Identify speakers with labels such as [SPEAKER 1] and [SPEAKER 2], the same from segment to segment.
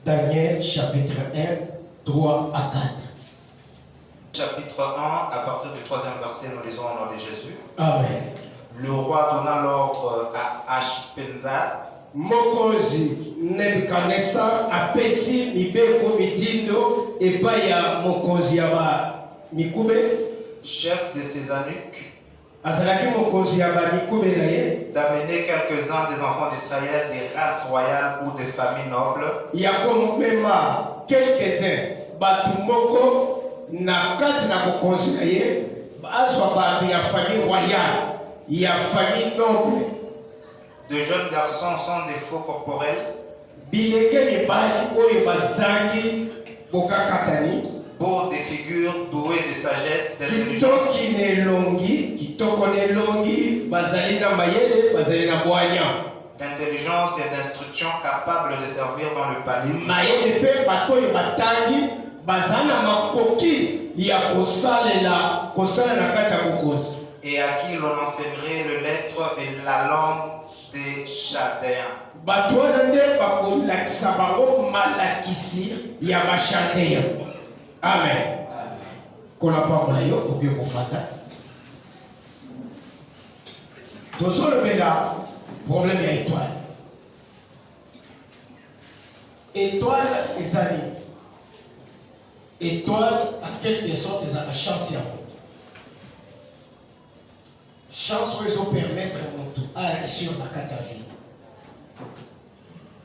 [SPEAKER 1] Daniel chapitre 1, 3 à 4.
[SPEAKER 2] Chapitre 1, à partir du 3e verset, nous lisons au nom de Jésus.
[SPEAKER 1] Amen.
[SPEAKER 2] Le roi donna l'ordre à Ashpenza,
[SPEAKER 1] Mokonzi Nebuchadnezzar apesi mibeko mitindo epai ya mokonzi ya ba mikube,
[SPEAKER 2] chef de ses eunuques,
[SPEAKER 1] azalaki mokonzi ya ba mikube na ye,
[SPEAKER 2] d'amener quelques-uns des enfants d'Israël des races royales ou des familles nobles,
[SPEAKER 1] ya komema quelques-uns batu moko na kati na mokonzi na ye azwa batu ya famille royale ya famille noble.
[SPEAKER 2] de jeunes garçons sans défaut corporel,
[SPEAKER 1] bilenge mibali oyo bazangi bokakatani,
[SPEAKER 2] beaux des figures, doués de sagesse, d'intelligence,
[SPEAKER 1] kitoko nelongi, bazali na mayele, bazali na bwanya,
[SPEAKER 2] d'intelligence et d'instruction, capables de servir dans le palais,
[SPEAKER 1] mayele pe bato oyo batangi bazali na makoki ya kosalela na kati ya bokonzi,
[SPEAKER 2] et à qui l'on enseignerait le lettre et la langue des Chaldéens.
[SPEAKER 1] bato wana nde bakolakisa bango malakisi ya bachaldeya. Amen. Kona pambola yo okoki kofata. Tozolobela problème ya étoile. Étoile ezali. Étoile en quelque sorte ezala chance ya moto. Chance oyo ezopermettre moto aréussir na kati ya vie.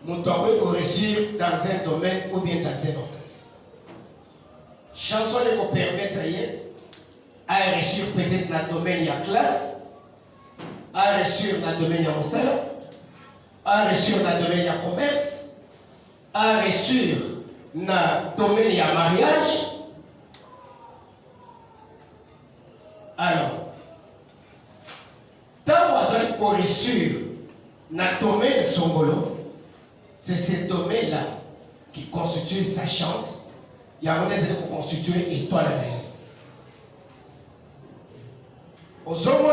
[SPEAKER 1] Moto akoki réussir dans un domaine ou bien dans un autre. Chance oyo ekopermettre ye aréussir peut-être dans le domaine ya classe, aréussir dans le domaine ya mosala, aréussir dans le domaine ya commerce, aréussir dans le domaine ya mariage. Alors, tant que vous allez réussir dans le domaine songolo, c'est ce domaine-là qui constitue sa chance. Il y a un modèle pour constituer étoile à l'air. Aux hommes,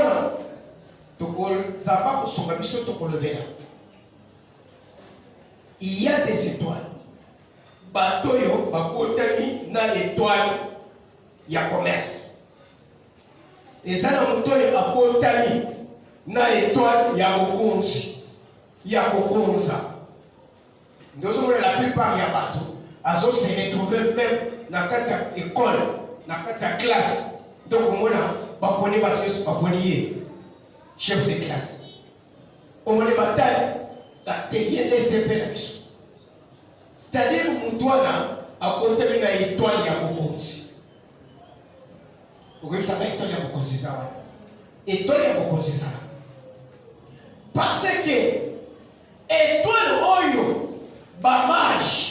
[SPEAKER 1] il y a des étoiles. Batoyo, bakotami na étoile, il y a commerce. Et ça, dans le toyo, bakotami na étoile, il y a bokonzi, il y a bokonza. Nous sommes la plupart, il y a bateau. Azo se retrouver même dans la école, dans la classe. Donc, on a pas chef de classe. On a c'est-à-dire que nous à côté de l'étoile, il y a beaucoup. Vous voyez, ça va étoile, il y a beaucoup de ça. Étoile, il y a beaucoup de ça. Parce que étoile, oyo, bamage.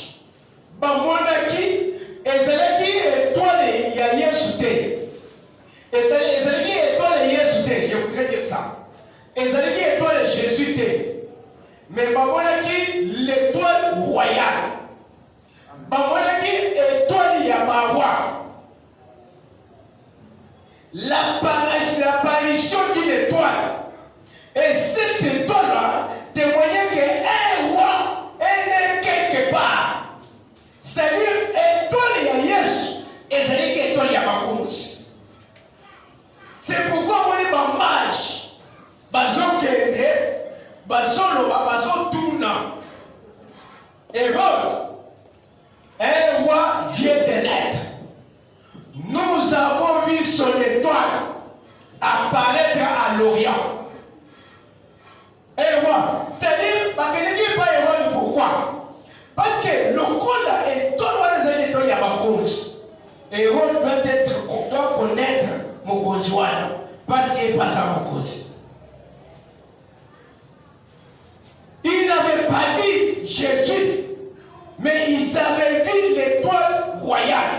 [SPEAKER 1] Bamonaki ezalaki étoile ya Yesu te. Ezalaki étoile ya Yesu te, je voudrais dire ça. Ezalaki étoile ya Jésus te. Mais bamonaki l'étoile royale. Bamonaki étoile ya Mawa. L'apparition d'une étoile. Et cette étoile-là témoignait qu'un roi est né quelque part. C'est-à-dire, étoile ya Yesu, et étoile ya Bakonzi. C'est pourquoi on est en marche. Bazo kende, bazo loba, bazo tourna. Hérode, un roi vient de naître. Nous avons vu son étoile apparaître à l'Orient. Un roi, c'est-à-dire, Bakeneki pas Hérode, pourquoi? Parce que le code est tout le monde est à ma cause. Et on doit être content de connaître mon conjoint. Parce qu'il passe à ma cause. Ils n'avaient pas vu Jésus, mais ils avaient vu l'étoile royale.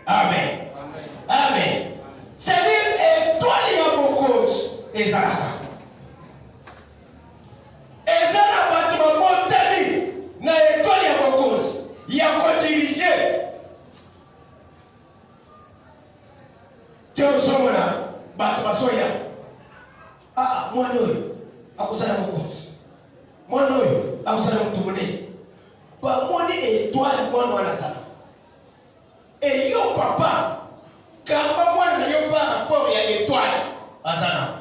[SPEAKER 1] Amen. Amen. C'est-à-dire, étoile y a mon cause. Et ça. Et ça n'a pas de mon na étoile ya bokonzi ya kodirige te ozomona bato basoya mwana oyo akozala bokonzi, mwana oyo akozala motu monene. Bamoni monde wana sana. Et yo papa, quand moi na yo par rapport à l'étoile, azana.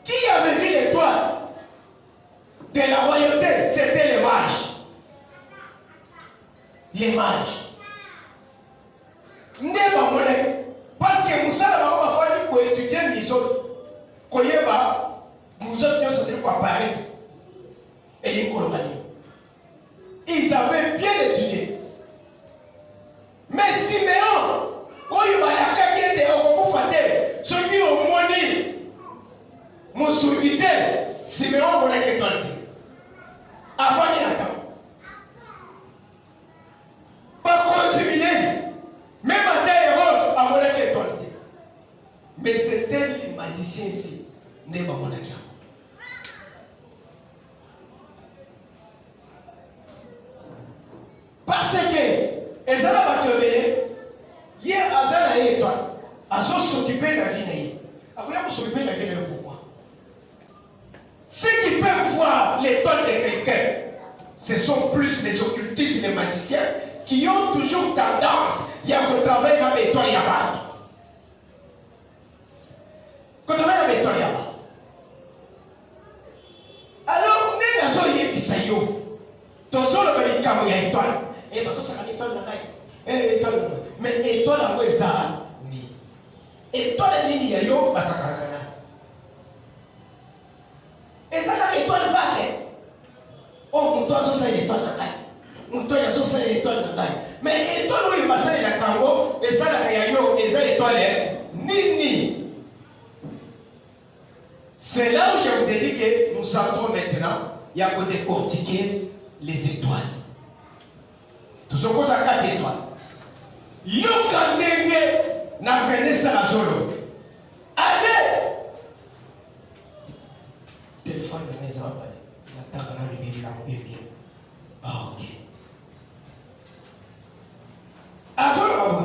[SPEAKER 1] Qui avait vu l'étoile de la royauté? C'était les mages. Les mages. N'est-ce pas parce que nous savons pas pour étudier les autres. Koyeba, nous autres nous sommes quoi apparaître. Et les colonies. Ils avaient bien étudié. Mais Siméon, il va y avoir des gens ceux qui ont moni, mon soudité, Siméon, on a été avant il attend. Par contre, même à terre, à mon été. Mais c'était les magiciens ici, n'est pas mon avis. Parce que, les gens vont te dire, hier, Azana et toi, Azon s'occuper de la vie. Après, vous s'occuper de la vie, pourquoi? Ceux qui peuvent voir l'étoile de quelqu'un, ce sont plus les occultistes et les magiciens qui ont toujours tendance à travailler dans l'étoile et à battre. Quand on a l'étoile et à battre. Alors, nous avons eu des yo. Dans le cas où il y a étoile. Et parce que ça a étoile dans la étoile. Mais étoile en quoi ça? Étoile ni ni yo, parce que et ça a étoile vague. Oh, mon toit, ça est étoile dans la mon toit, ça est étoile dans la mais étoile où il va ça la Congo et ça la yo et ça étoile ni. C'est là où je vous ai dit que nous entrons maintenant, il y a pour décortiquer les étoiles. Tout ce qu'on a 4 étoiles. Yo kandenge na benesa la solo. Allez! Téléphone de maison, la table dans le bébé, la bien. Ah, ok. Alors,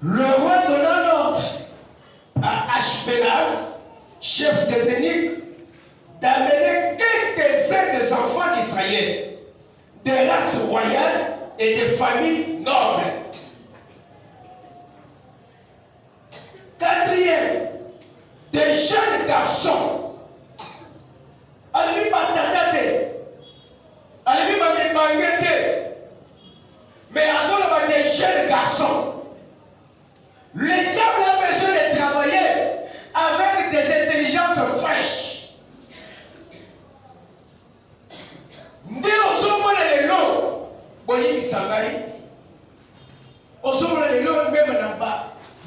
[SPEAKER 1] le roi donna l'ordre à Ashpenaz, chef des eunuques, d'amener quelques-uns des enfants d'Israël, de race royale et de familles nobles. Quatrième, des jeunes garçons. Allez, mais à des jeunes garçons. Le diable a besoin de travailler avec des intelligences fraîches. Dès au sommet de l'eau, Boyi Sangari, au sommet de l'eau, même en bas,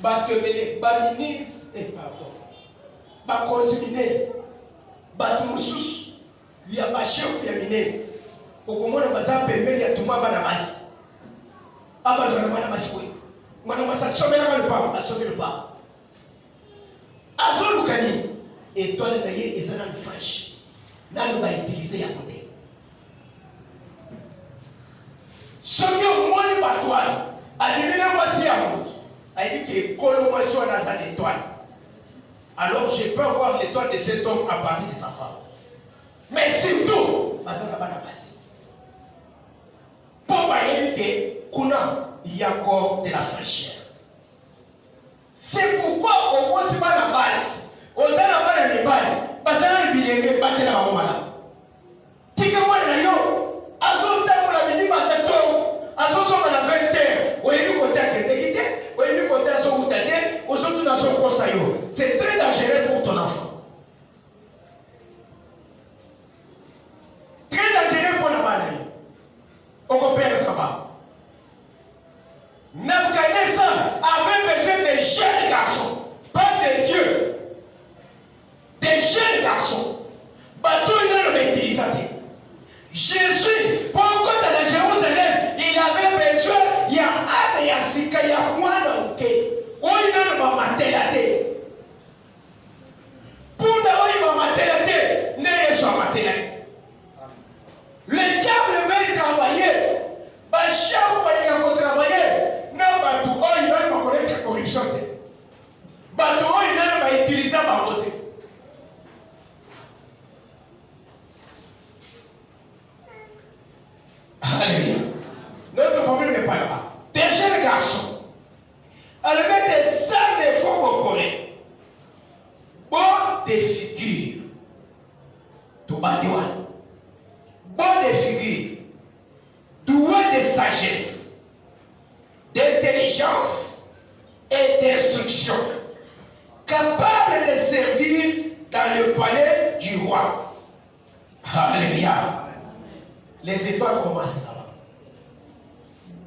[SPEAKER 1] Batebele, Baminis, et pardon, Bakonzimine, Batumusus, il y a ma chef féminin. Au comment on va s'appeler, il y a tout le monde à la masse. Avant de la masse, oui. Maintenant, on va sauver le pas, on va sauver le pas. Azolukani, et toi, le naïe, et ça n'a fraîche. Là, nous va utiliser à côté. Ce qui est moins de patoile, a dit, voici à moi. A dit que Colombo soit dans sa étoile. Alors, je peux voir l'étoile de cet homme à partir de sa femme. Mais surtout, ça n'a pas la base. Pour éviter il y a encore de la fraîcheur. C'est pourquoi au moins tu vas la base. Aux gens là-bas, les balles, parce que les billets, pas de la maman là. Tu sais moi là yo, à son temps on a mis ma tête, à son temps on a 20 heures. On est du côté à Kétékité, on est du côté à son Outadé, aux autres dans son Kosayo. C'est très dangereux pour ton enfant. Très dangereux pour la balle. On repère le travail. Nebuchadnezzar avait besoin de jeunes garçons, pas des vieux, des jeunes garçons. Bateau il est utilisé. d'intelligence et d'instruction, capable de servir dans le palais du roi. Alléluia. Les étoiles commencent là-bas.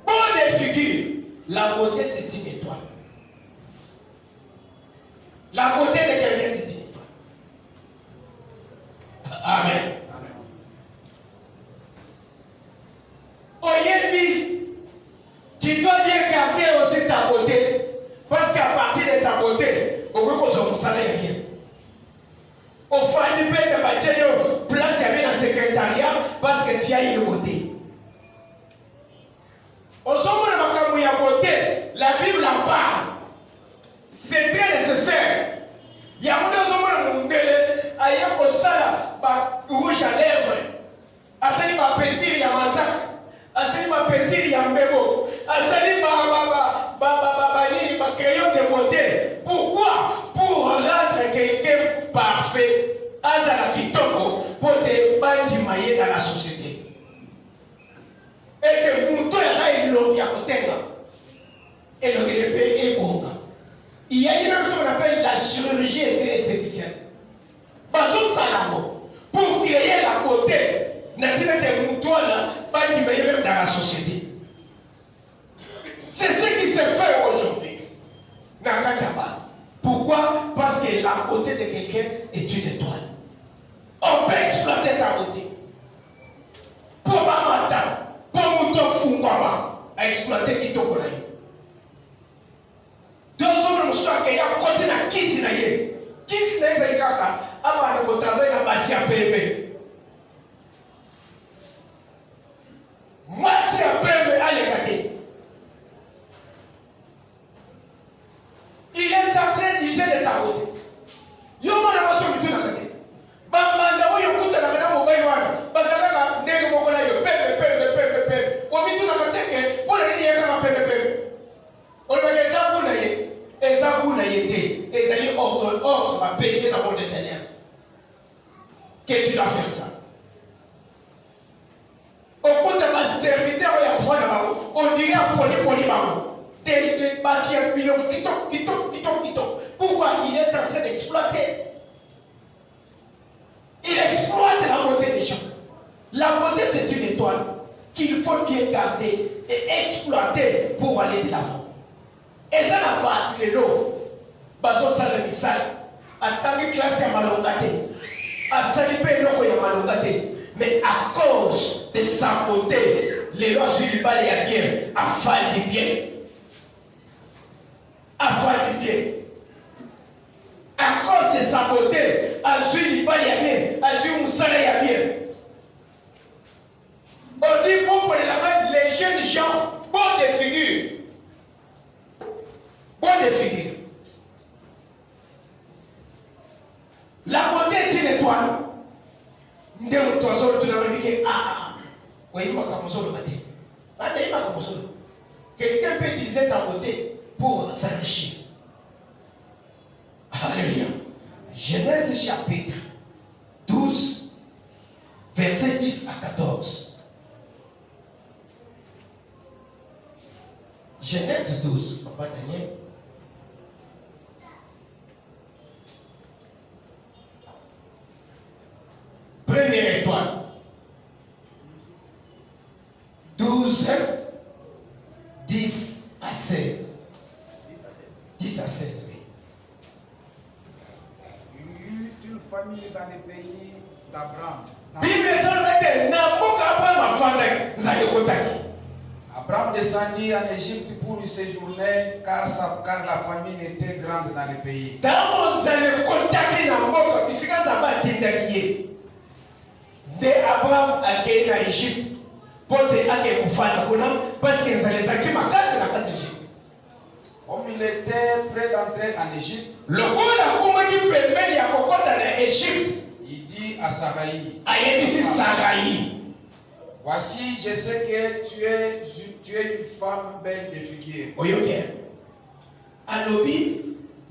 [SPEAKER 1] Bonne figure. La beauté, c'est une étoile. La beauté de quelqu'un, c'est une étoile. Amen. Oyebi, tu dois bien garder aussi ta beauté. Parce qu'à partir de ta beauté, on veut qu'on soit salaire bien. Au fin du pays de Bachéo, place y avait dans le secrétariat parce que tu as une beauté. Au sommet de ma beauté, la Bible en parle. C'est très nécessaire. Il y a un sommet de mon délai, il y a un sala, rouge à lèvres. Asali ma petit, il y a Manzak. Asali ma petit, il y a Mbebo. Asali ma crayon de beauté. Pourquoi? Pour rendre quelqu'un parfait. Azala kitoko pour te bandi maillé dans la société. Et que Mouto est l'homme qui a côté. Et le pays est bon. Il y a une chose qu'on appelle la chirurgie esthéticienne. Bazou Salamo, pour créer la beauté, naturellement des moutons là, pas du meilleur même dans la société. C'est ce qui se fait aujourd'hui. Nakataba. Pourquoi? Parce que la beauté de quelqu'un est une étoile. On peut exploiter ta beauté. Pour ma matin, pour mouton fungwama, à exploiter qui t'en connaît. Deux hommes soient qu'il y a côté na kisi na ye. Kisi na ye kaka, ama ne travailler na basi à PV. Moi c'est à PV à l'écarter. Il est en train d'user de ta beauté. Yo mo na maso bitu na kate. Bamanda wo yo kuta na kana mobile wana. Bazaka ndenge mo kola yo pepe. Wo bitu na kate ke, pour le dire kama pepe. On va dire ça pour naye. Et ça pour naye te. Et ça lui ordre va baisser dans mon détenir. Que tu dois faire ça. Au compte de ma serviteur, on dirait poli maman. Des bâtiments pilotes, Pourquoi? Il est en train d'exploiter. Il exploite la beauté des gens. La beauté, c'est une étoile qu'il faut bien garder et exploiter pour aller de l'avant. Et ça n'a pas les lots. Baso Salamisal. À tant que classe à malongate. À Salipé loko ya malongate. Mais à cause de sa beauté, les lois suivent pas les bien. À faire du bien. À faire du bien. À cause de sa beauté, à suivre pas les bien. À suivre un salaire bien. On dit pour les jeunes gens, bon de figure. Bonne figure. La beauté est une étoile. Ndemo toazolo tunamwambia oui, il m'a comme matin. Il m'a comme quelqu'un peut utiliser ta beauté pour s'enrichir. Alléluia. Genèse chapitre 12, verset 10 à 14. Genèse 12, Papa Daniel. Première étoile. 12, 10 à 16. 10 à 16, oui.
[SPEAKER 3] Il y eut une famille dans les pays d'Abraham. Abraham descendit en Égypte pour y séjourner car la famine était grande dans les pays.
[SPEAKER 1] De Abraham a été en Égypte pour aller au Pharaon parce qu'ils allaient s'acquérir ma casse la carte d'Égypte.
[SPEAKER 3] Comme il était prêt d'entrer en Égypte,
[SPEAKER 1] le roi a commandé permet à Cocotte en Égypte.
[SPEAKER 3] Il dit à Saraï, voici, je sais que tu es une femme belle de figure.
[SPEAKER 1] Oyoke. Alobi,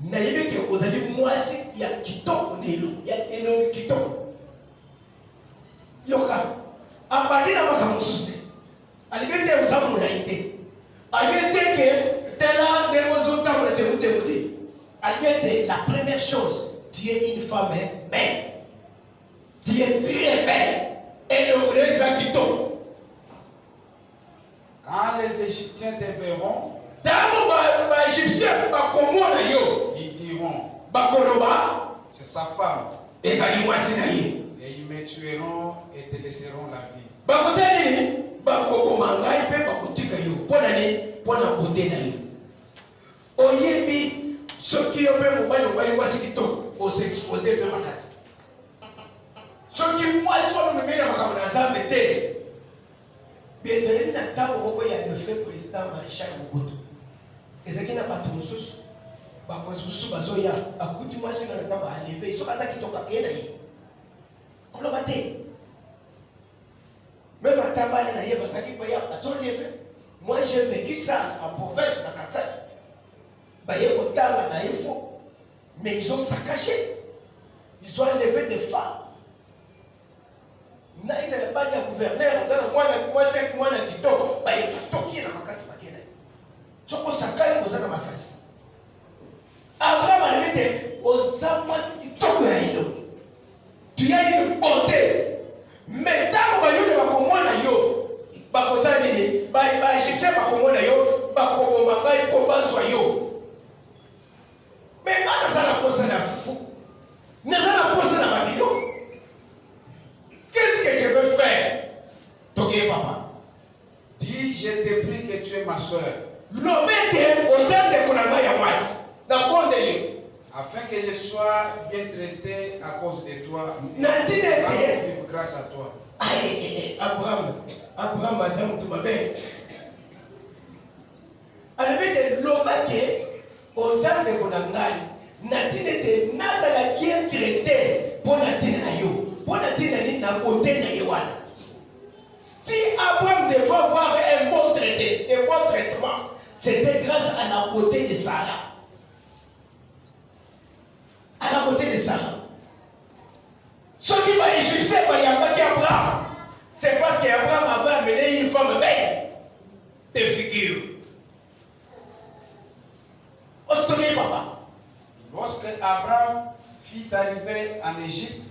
[SPEAKER 1] naïve que vous allez moi il y a kitoko nelo, il y a énorme kitoko. Yoka, ambadina makamususte. Alibete usamu na ite. Alibete que tela chose, tu es une femme belle. Tu es très belle. Et le volet qui tombe.
[SPEAKER 3] Quand les Égyptiens te verront, ils diront, c'est sa femme. Et ils me tueront et te laisseront la vie.
[SPEAKER 1] Il y a le fait président Maréchal Mobutu. Et ce qui n'a pas tout sous. Bazoya, à coup du mois, c'est un temps à lever. Ils sont pas qui t'ont pas bien d'ailleurs. On l'a batté. Même à Tabana, d'ailleurs, parce qu'il peut y avoir ton levé. Moi, j'ai vécu ça en province, à Kassai. Baye Otala, na Ifo. Mais ils ont saccagé. Ils ont enlevé des femmes. Na ils n'avaient pas de gouverneur. Moi, 5 mois, na Kito. Baye Toki, na Makasi, Makena. Soko saccagé, vous avez ma sens. Abraham a dit aux amants qui tombent à l'île. Tu as une bonté. Mais tant que tu as comme moi, mais quand ça la force à la fou, qu'est-ce que je veux faire? Toké papa.
[SPEAKER 3] Dis, je te prie que tu es ma soeur. Afin que je sois bien traité à cause de toi. Grâce à toi.
[SPEAKER 1] Abraham, avec l'homme aux âmes de Konangai, Natine de Nazala bien traité pour Natine Nayo, pour Natine na côté Nayewana. Si Abraham devait avoir un bon traité, un bon traitement, c'était grâce à la beauté de Sarah. À la beauté de Sarah. Ce qui va égyptien, il y a pas d'Abraham. C'est parce qu'Abraham avait amené une femme belle. Des figures.
[SPEAKER 3] Lorsque Abraham fit arriver en Égypte,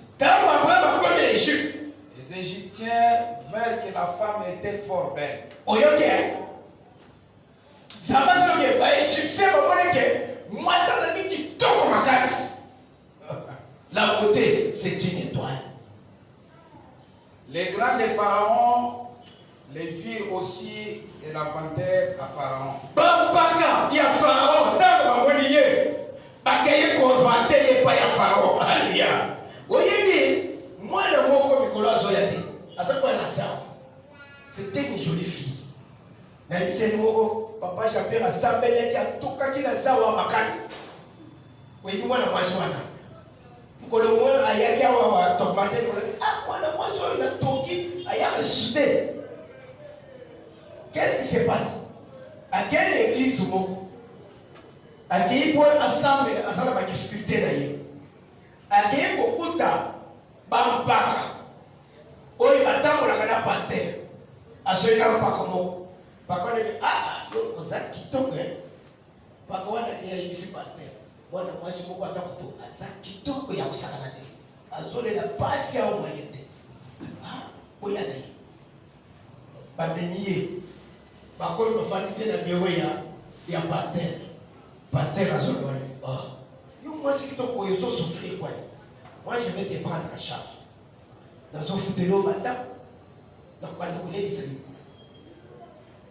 [SPEAKER 3] les Égyptiens virent que la femme était fort belle.
[SPEAKER 1] La beauté, c'est une étoile.
[SPEAKER 3] Les grands des pharaons les virent aussi et la vantèrent à Pharaon.
[SPEAKER 1] Bambaka, il y a Pharaon, dans le monde, bakeye convanté pas ya Pharaon. Alléluia. Voyez moi le mot comme Nicolas Zoyate, à ce point là ça. C'était une jolie fille. Na c'est mot papa Japé a sambelé qui a tout kaki na sawa makasi. Oui, moi na mwashwana. Mkolo mwana ayaki awa tomate ko mwana mwashwana na toki ayaki soudé. Qu'est-ce qui se passe? À quelle église moko? À quel point ensemble ensemble ba difficulté na ye. À quel bokuta bampaka. Oyi batambola kana pasteur. Asoyika mpaka moko. Pakone yo oza kitoko paka wana ya ibisi pasteur. Wana mwasi moko aza kuto aza kitoko ya kusakana te. Azolela pasi au mayete. Boya na ye. Bandemiye. Bakoni bafanise na dewe ya pasteur. Pasteur azolo wale. Yo mwasi kitoko yo souffrir quoi. Moi je vais te prendre en charge. Dans un foutelo madame. Donc pas de connaître ça.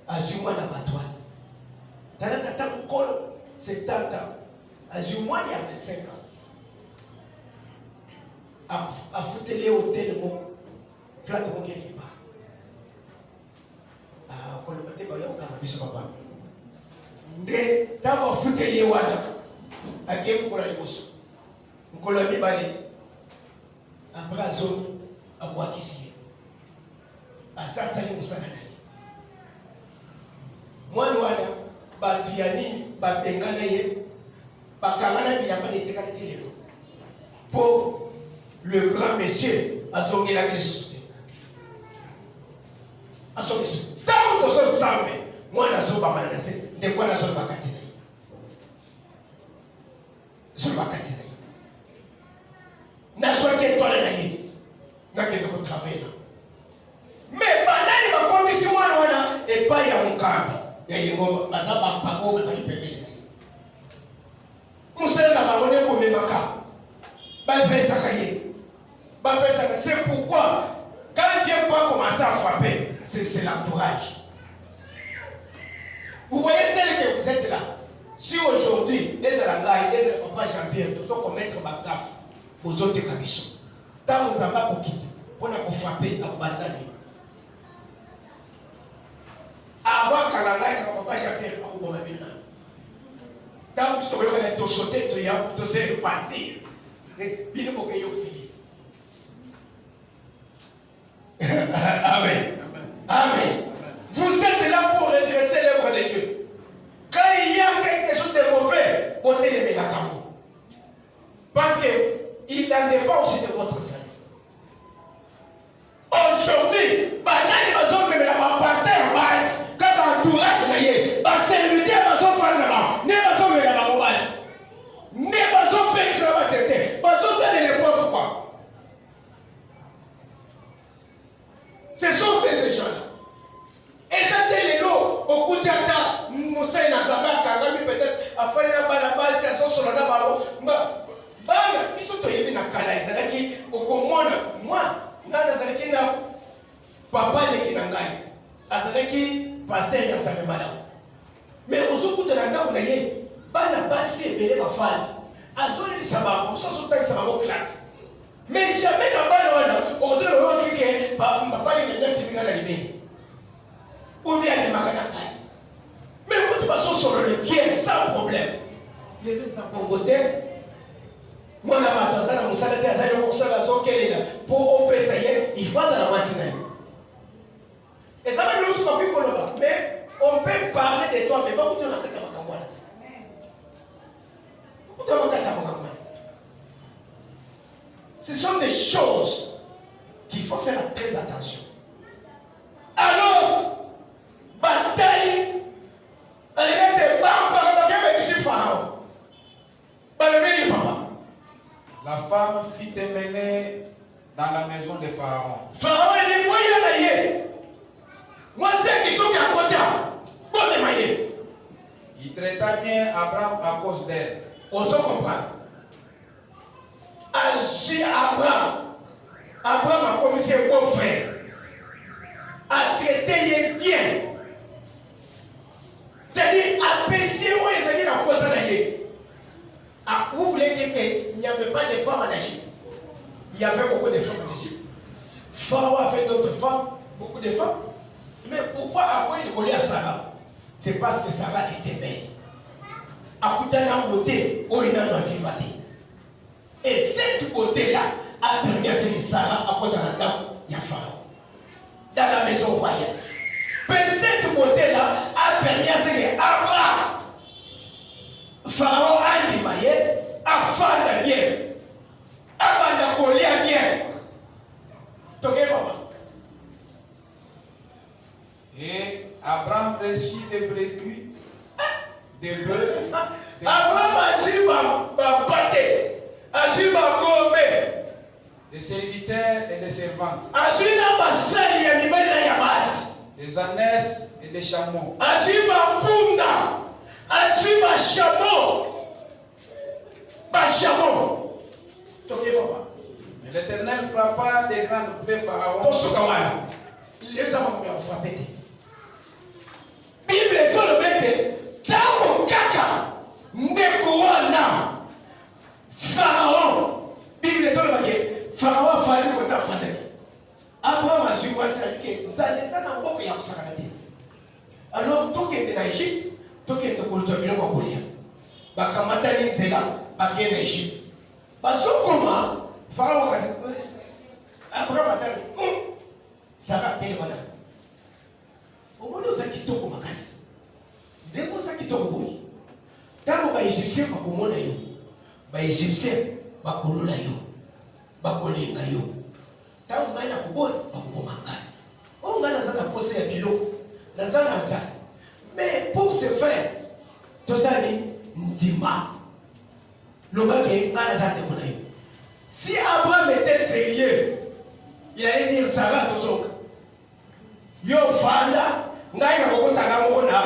[SPEAKER 1] Azuma na batwa. Tala tata mkolo 70 ans. Azuma il y a 25 ans. A foutele hôtel mo. Flat mo quelque part. Quand le matin ba yo kama biso papa. Nde taba foutele wana. Akem ko la liboso. Mkolo mi bale. Abrazo abwakisi. Asasa ni musana na mwana wana batu ya nini batengana ye bakangana bilamba netekali ti lelo pour le grand monsieur azongelaki lisusu te azongi lisusu ntango tozosambe mwana azobamana na se ndeko wana azolobaka te na ye azolobaka te na ye aujourd'hui, les Alangai, les Papa Jean-Pierre, tous ceux qui mettent ma gaffe aux autres camisons. Tant que vous avez pour quitter, pour nous frapper à Bandani. Avant qu'Alangai, Papa Jean-Pierre, à vous maintenant. Tant que vous avez tout sauté, tout avez repartir. Et bien que vous ayez fini. Amen. Amen. Vous êtes là pour redresser l'œuvre de Dieu. Quand il y a quelque chose de mauvais, ôtez les médicaments. Parce qu'il n'en dépend aussi de votre salut. Aujourd'hui, banani bazon me la pasteur base, quand entourage na ye, ba serviteur bazon faire là-bas, ne bazon me la base. Ne bazon payer sur la base, bazon ça ne n'importe quoi. Ce sont ces gens-là. Et ça c'est les lots au coup d'ata, Moussa Nazaba Kagami peut-être a fait la base, c'est son soldat baro. Bana, ils sont tombés dans Kala, c'est-à-dire au commande moi. Nazalaki na papa de Kinangai, azalaki pasteur ya Nzambe malamu. Mais ozokuta na ndako na ye, bana basi ebele bafandi. Azoli sababa, oso ta sababa classe. Mais jamais na bana wana, odolo okike papa ni na sibinga na libé. Ou bien les magana kai. Mais quand tu vas sur le bien sans problème. Les gens sont côté. Moi, pour il faut la machine. Et ça va nous faire mais on peut parler de toi, mais pas pour te la ce sont des choses qu'il faut faire très attention. Alors, bataille, elle est Pharaon.
[SPEAKER 3] La femme fit emmener dans la maison de Pharaon.
[SPEAKER 1] Pharaon est moyen. Moi, c'est qui tourne à côté. Bon, maillé.
[SPEAKER 3] Il traita bien Abraham à cause d'elle.
[SPEAKER 1] On se comprend. Ainsi, Abraham a commis ses beaux frères. A traité bien. C'est-à-dire, apprécier où ils ont la cause de vous voulez dire qu'il n'y avait pas de femmes en Égypte. Il y avait beaucoup de femmes en Égypte. Pharaon avait d'autres femmes, beaucoup de femmes. Mais pourquoi après il collait à Sarah? C'est parce que Sarah était belle. À côté de la beauté, il n'a pas vivre. Et cette beauté-là a permis à Sarah à côté de la dame, il y a Pharaon. Dans la maison royale. Mais cette beauté-là a permis à Abraham. Pharaon a dit, a fait bien, a collé bien.
[SPEAKER 3] Et Abraham reçut des brebis, des bœufs, des serviteurs et des servantes, des ânesses et des chameaux. Mais l'Éternel frappa des grandes plaies Pharaon.
[SPEAKER 1] Bible sur le bête, Tamo Kaka, Nekuana, Pharaon, Bible sur le bête, Pharaon a fallu que tu fasses. Abraham a su quoi c'est que vous allez ça dans beaucoup de alors, tout qui est en Égypte, tout qui est en Colombie, Bakamatani Zela, Bakien en Égypte. Parce que comment Pharaon a dit, Abraham a dit, ça va tellement. Au moins, nous avons quitté au Makasi. Dès que nous avons quitté au Boui, tant que les Égyptiens sont comme les Égyptiens sont comme les tant que les Égyptiens sont comme mais pour ce faire, tout ça dit, Ndima. Si Abraham était sérieux, il allait dire ça va tout ça. Yo fanda, ngai na kokotanga mona.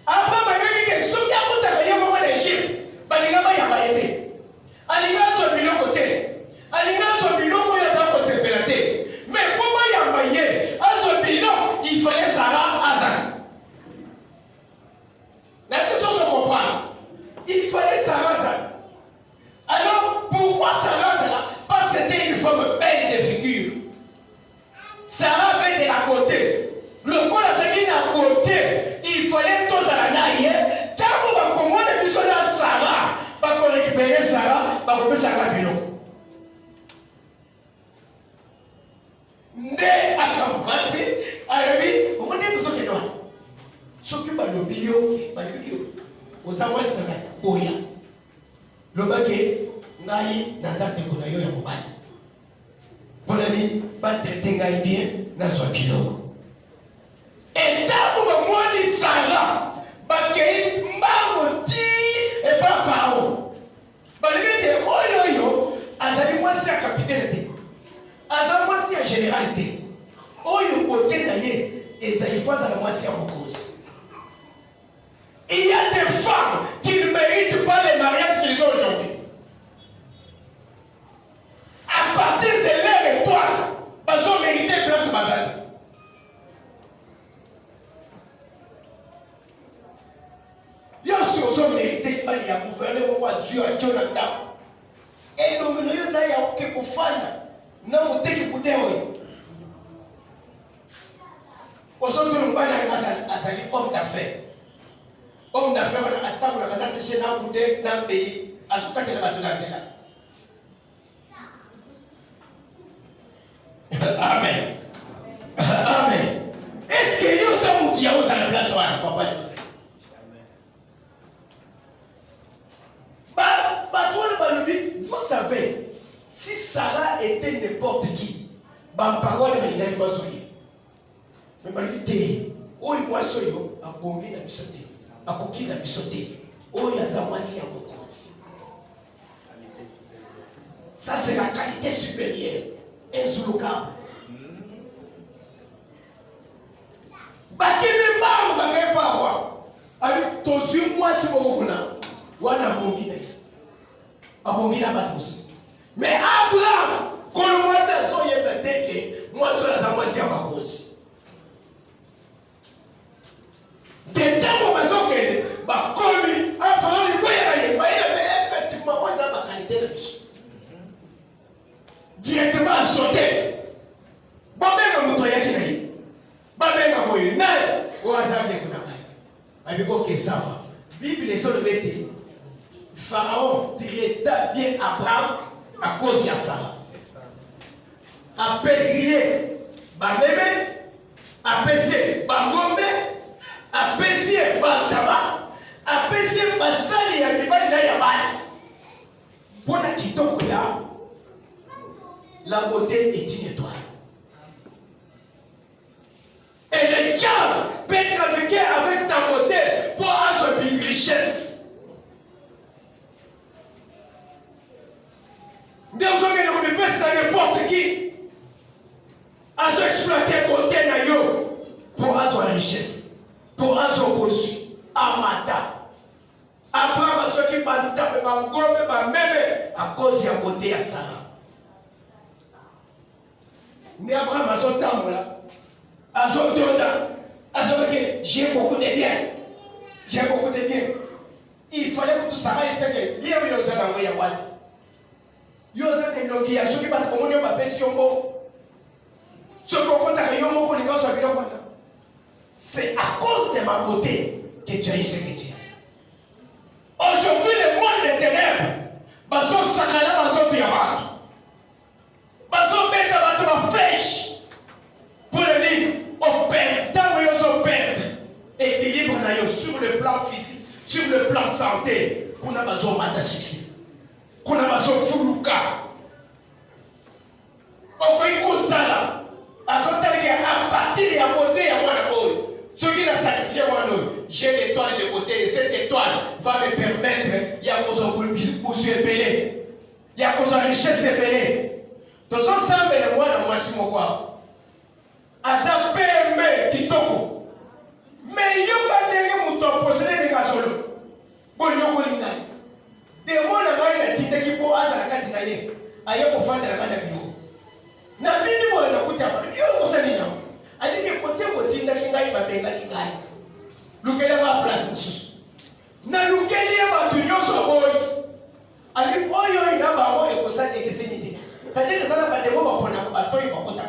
[SPEAKER 1] Abraham a dit que soki akotaka ye moko na Égypte, balinga ba ya bayete. Alinga so biloko te. Alinga so biloko ya za ko sepelate. Mais comment ya baye, azo biloko, il fallait Sarah Azan. La question se comprend. akomisaka biloko nde akamati alobi omoni kozokende wana soki balobi yo balobi yo oza mwasi na ngai boya lobake ngai naza ndeko na yo ya mobali mpona nini batraite ngai bien nazwa biloko entango bamoni Sara bakei mbango ti epa Farao balobi te oyo azali mwasi ya kapitaine te aza mwasi ya général te oyo kote na ye ezali fo azala mwasi ya mokonzi. Il y a des femmes qui ne méritent pas les mariages qu'ils ont aujourd'hui. À partir de leur étoile, ils ont mérité place Bazali. Ils ont mérité il y a gouverné au Dieu à Jonathan. Et donc nous avons dit que pour faire, nous avons dit que pour faire. Aujourd'hui, nous avons dit homme d'affaires. Homme d'affaires, on a attendu la cadence chez nous pour des dans le pays. À ce cas-là, la cadence est là. Amen. Amen. Est-ce que vous avez dit que vous avez la place papa Joseph? Vous savez, si Sarah était n'importe qui, ma parole est maintenant pas soyez. Mais ma vie, où il voit soyo, à combien de bisoté, à combien de bisoté, où il y a un moisi à beaucoup. Ça c'est la qualité supérieure, insouloukable. Bakene ba ngake pa wa. Ali tozu moi si bokuna. Wana bongina. Abongina batos. Mais Abraham, quand moi ça so yebeteke, moi so la moi si amakosi. De temps mazo kele, ba komi, afala ni boya ye, ba ile effectivement on a ma qualité de vie. Directement sauter. Babena moto yake na yi. Babena moyo naye oazambe kuna mai. Abiko kesava. Bible les autres bêtes. Pharaon traita bien Abraham à cause de Sarah. Apaiser Bameme, apaiser Bangombe, apaiser Bataba, apaiser Basali ya Bibali na ya base. Pour la kitoko ya, la beauté est une étoile. Et le diable peut trafiquer avec ta beauté pour avoir une richesse. Nous avons ne peut pas n'importe qui. À exploiter côté na yo pour avoir richesse, pour avoir reçu, amata. Abraham ceux qui battent à cause de la beauté à Sarah. Mais Abraham a son temps là. À son temps, j'ai beaucoup de biens. J'ai beaucoup de biens. Il fallait que tout ça aille, c'est que bien oui, vous avez envoyé à Vous avez des logies, ceux qui battent comme on est pas si on peut. Ce qu'on compte à Yomo pour les gars, c'est à cause de ma beauté que tu as eu ce que tu as. Aujourd'hui, le monde des ténèbres, bazo sakala bazo tuyabatu. Bazo beta bato ba flèche. Pour le dire, on perd, tant que on perd équilibre sur le plan physique, sur le plan santé, qu'on a besoin de succès, qu'on a besoin de foulouka. On peut y courir à partir de la beauté à moi, ce qui n'a satisfait moi, j'ai l'étoile de beauté et cette étoile va me permettre, il y a cause de épelé, il y a cause de richesse épelée. Tous ensemble, moi, moi, si mon quoi. Aza pembe kitoko mais yoka ndenge muto posele ni kasolo bo yoko lingai demo na ngai na tindeki po aza na kati na ye aye ko fanda na kana bio na bini mo na kuta pa yo kosani na ani ke kote ko tindaki ngai ba benga lingai lukela ba place mususu na lukeli ba tunyoso boy ali oyo ina ba mo e kosani ke senite sadeke sana ba demo ba pona ba toyi ba kota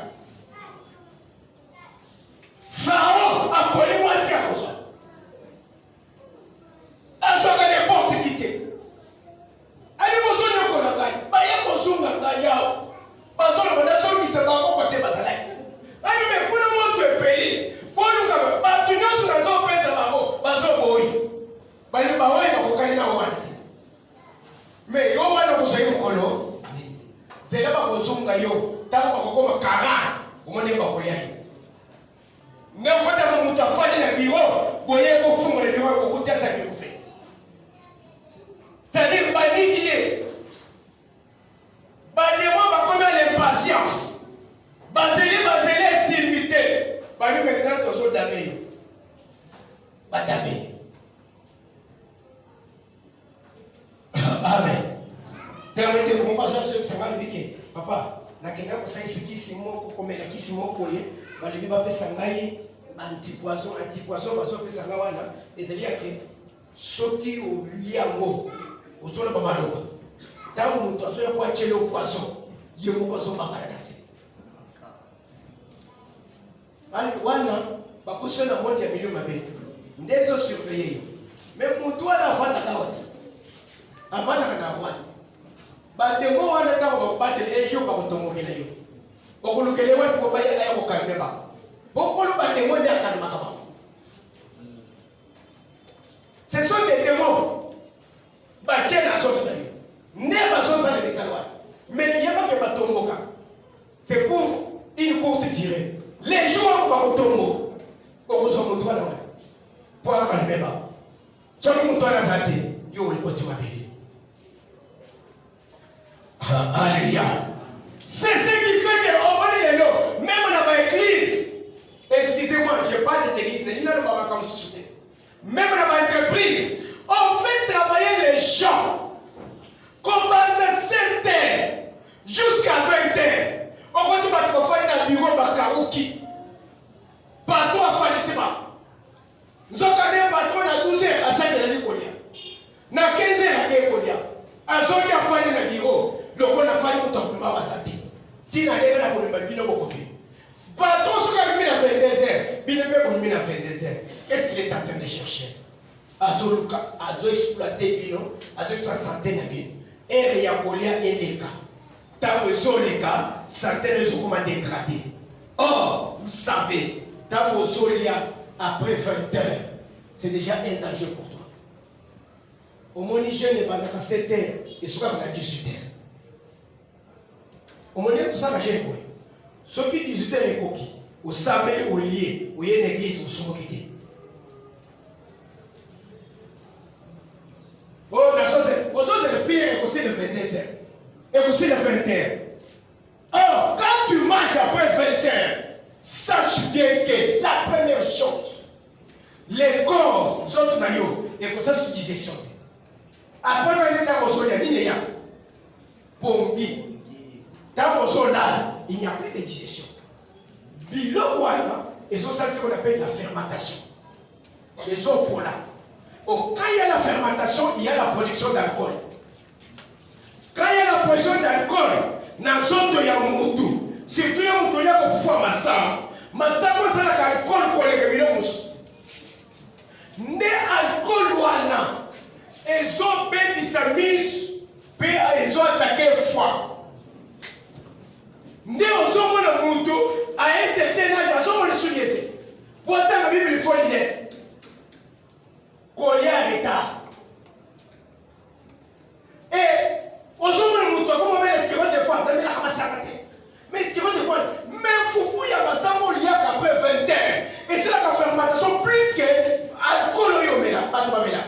[SPEAKER 1] yo tango bakokoma 40 omone bakolia yo ne kota mutu afanye na biro boye ko funga le biro ko kutasa biro fe c'est-à-dire baniki banimo bakome l'impatience bazeli s'imiter bani maintenant tozo dame badame amen permettez que mon pasteur se sanga libike papa nakenda ko sai sikisi moko komela kisi moko ye balebi ba pesa ngai antipoison baso pesa ngai wana ezali yake soki oliango ozola ba maloba tango mutu azoya kwa chele poison ye moko zo bangala nase bali wana bakusona moja ya milioni mabe ndezo surveiller mais mutu ala fanda kaoti avana kana wana bademo wana tango batele ejo ba kutomokela yo okulukele watu ko bayela yako kalmeba bokolo bademo ndia kana makaba ce sont des démons bachena sote na yo neba sosa le bisalwa mais yeba ke batomboka c'est pour une courte durée les jours ba kutombo okozo mutu wana pour kalmeba soki mutu wana zate yo ulikoti mabele. Alléluia. C'est ce qui fait que on va dire même dans l'église. Excusez-moi, je parle des églises, il n'y a pas comme société. Même dans l'entreprise, on fait travailler les gens combattre 7 heures jusqu'à 20 heures. On va dire qu'on fait dans le bureau Bakaouki. Patron à Falissima. Nous avons un patron à 12 heures à 5 heures de Kolia. Na 15 heures à Kolia. À 5 heures à faire dans le bureau. Le qu'on a fallu pour t'en faire passer. Qui n'a rien à pour le bambino beaucoup. Patron sur la mine à 22 heures. Bien pour le mine à 22 heures. Qu'est-ce qu'il est en train de chercher? Azo exploiter bino, azo santé na bino. Et ya Kolia et les cas. Tant que les cas, certaines sont comment dégradées. Or, vous savez, tant que les après 20 heures, c'est déjà un danger pour toi. Au moins, les jeunes pendant 7 heures, ils sont à 18 heures. Au moins, tout ça, la jeune boy. Ceux qui 18 heures est coquille, au sabbat, au lié, au y a une église, au sont quittés. Oh, la chose est le pire, et aussi le 22 heures. Et aussi le 20 heures. Or, quand tu marches après 20 heures, sache bien que la première chose, les corps sont naïos, et pour ça, c'est une digestion. Après 20 ans, il y a pombi. Là, il n'y a plus de digestion. Bilo, ils ont ça ce qu'on appelle la fermentation. Les eaux pour là. Quand il y a la fermentation, il y a la production d'alcool. Quand il y a la production d'alcool, dans zone de Yamoutou, surtout Yamoutou, il y a une fois Massam. Massam, c'est l'alcool qu'on les révèle. Né alcool wana, ils ont béni sa mise, puis ils ont attaqué foi. Né aux hommes de Moutou, à un certain âge, à son soulier. Pourtant, la Bible, il faut l'idée. Collier à l'état. Et aux hommes de Moutou, comme on met les sirops de foi, mais sirops de foi, même Foufou, il y a un ensemble lié après 20 heures. Et c'est la fermentation plus que alcool au yomela, pas de mamela.